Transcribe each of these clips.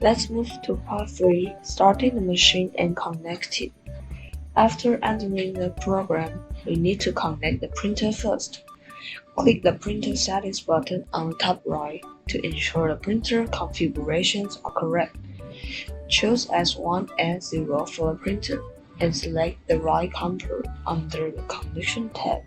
Let's move to part 3, starting the machine and connecting. After entering the program, we need to connect the printer first. Click the printer settings button on the top right to ensure the printer configurations are correct. Choose S1 and 0 for the printer and select the right contour under the Connection tab.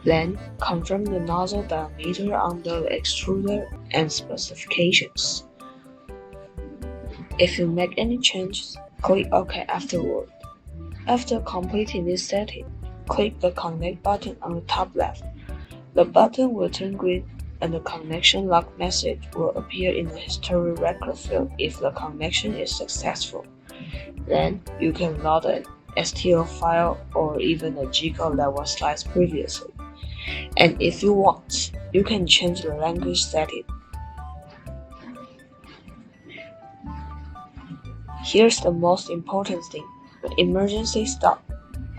Then, confirm the nozzle diameter under the extruder and specifications. If you make any changes, click OK afterward. After completing this setting, click the Connect button on the top left. The button will turn green and the connection log message will appear in the history record field if the connection is successful. Then, you can load an STL file or even a G-code that was sliced previously. And if you want, you can change the language setting. Here's the most important thing, the emergency stop.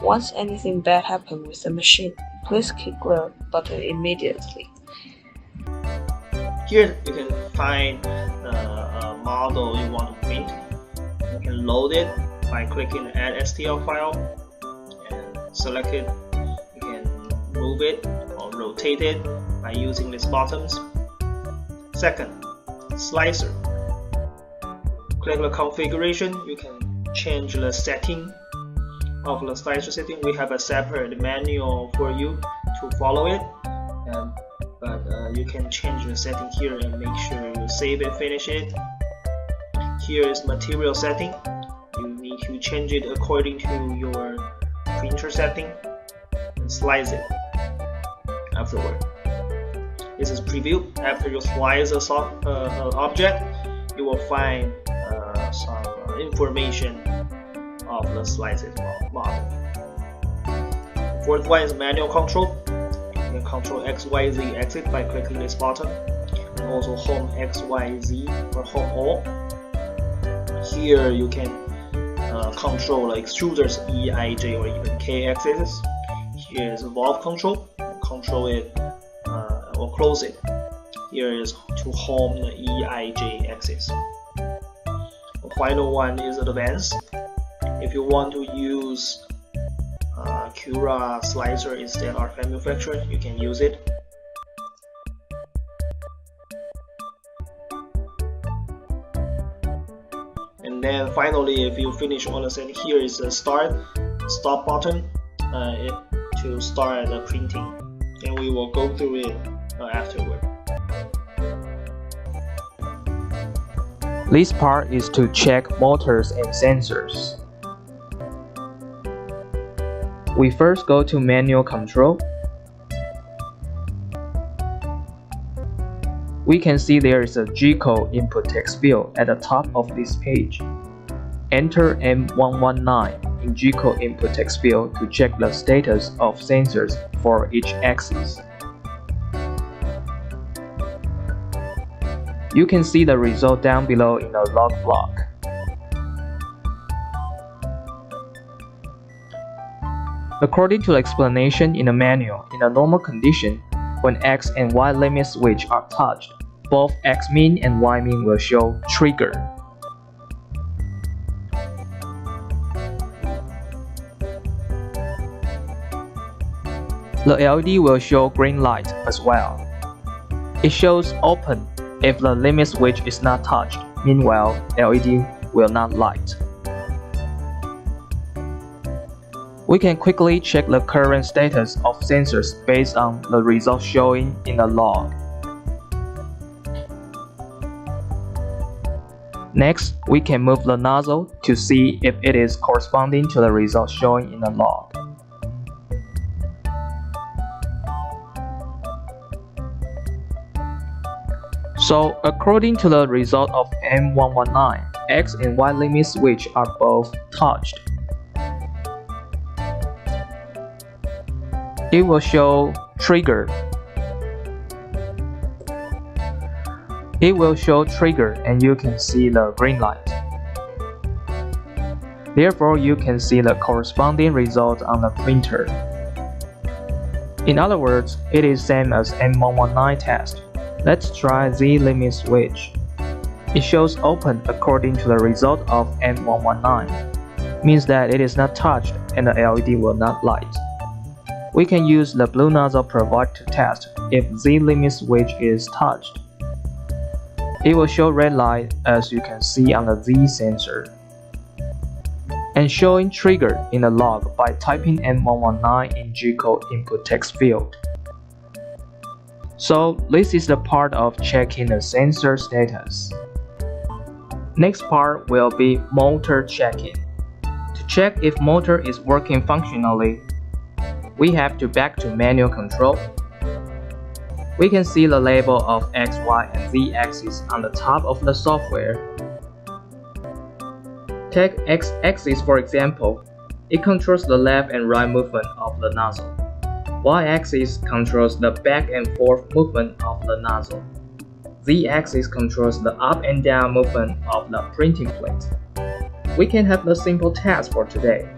Once anything bad happens with the machine, please click the button immediately. Here you can find the model you want to print. You can load it by clicking the Add STL file and select it. You can move it or rotate it by using these buttons. Second, slicer. Click the configuration. You can change the setting of the slicer setting. We have a separate manual for you to follow it, but you can change the setting here and make sure you save and finish it. Here is material setting. You need to change it according to your printer setting and slice it afterward. This is preview. After you slice an object, you will find some information of the slices model. The fourth one is manual control. You can control XYZ exit by clicking this button, and also home XYZ or home all. Here you can control the extruder's E, I, J, or even K axis. Here is valve control. Control it or close it. Here is to home the E, I, J axis. The final one is advanced. If you want to use Cura slicer instead of manufacturer, you can use it. And then finally, if you finish all the setting, here is the stop button to start the printing, and we will go through it afterward. This part is to check motors and sensors. We first go to manual control. We can see there is a G-code input text field at the top of this page. Enter M119 in G-code input text field to check the status of sensors for each axis. You can see the result down below in the log block. According to the explanation in the manual, in a normal condition, when X and Y limit switch are touched, both X min and Y min will show trigger. The LED will show green light as well. It shows open if the limit switch is not touched. Meanwhile, LED will not light. We can quickly check the current status of sensors based on the results showing in the log. Next, we can move the nozzle to see if it is corresponding to the results showing in the log. So, according to the result of M119, X and Y limit switch are both touched. It will show trigger. It will show trigger and you can see the green light. Therefore, you can see the corresponding result on the printer. In other words, it is same as M119 test. Let's try Z limit switch. It shows open according to the result of M119, means that it is not touched and the LED will not light. We can use the blue nozzle provided to test if Z limit switch is touched. It will show red light as you can see on the Z sensor, and showing trigger in the log by typing M119 in G-code input text field. So this is the part of checking the sensor status. Next part will be motor checking. To check if motor is working functionally, we have to back to manual control. We can see the label of X, Y, and Z axis on the top of the software. Take X axis for example. It controls the left and right movement of the nozzle. Y axis controls the back and forth movement of the nozzle. Z axis controls the up and down movement of the printing plate. We can have the simple test for today.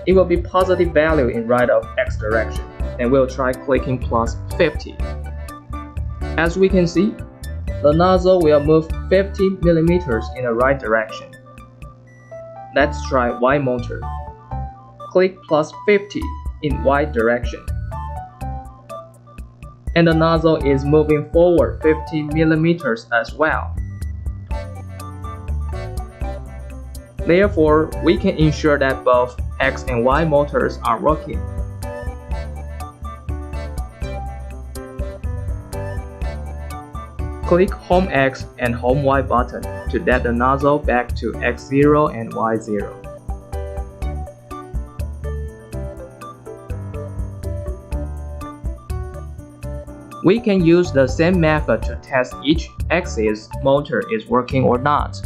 It will be positive value in right of X direction, and we'll try clicking plus 50. As we can see, the nozzle will move 50 mm in the right direction. Let's try Y motor. Click plus 50 in Y direction. And the nozzle is moving forward 50 mm as well. Therefore, we can ensure that both X and Y motors are working. Click Home X and Home Y button to get the nozzle back to X0 and Y0. We can use the same method to test each axis motor is working or not.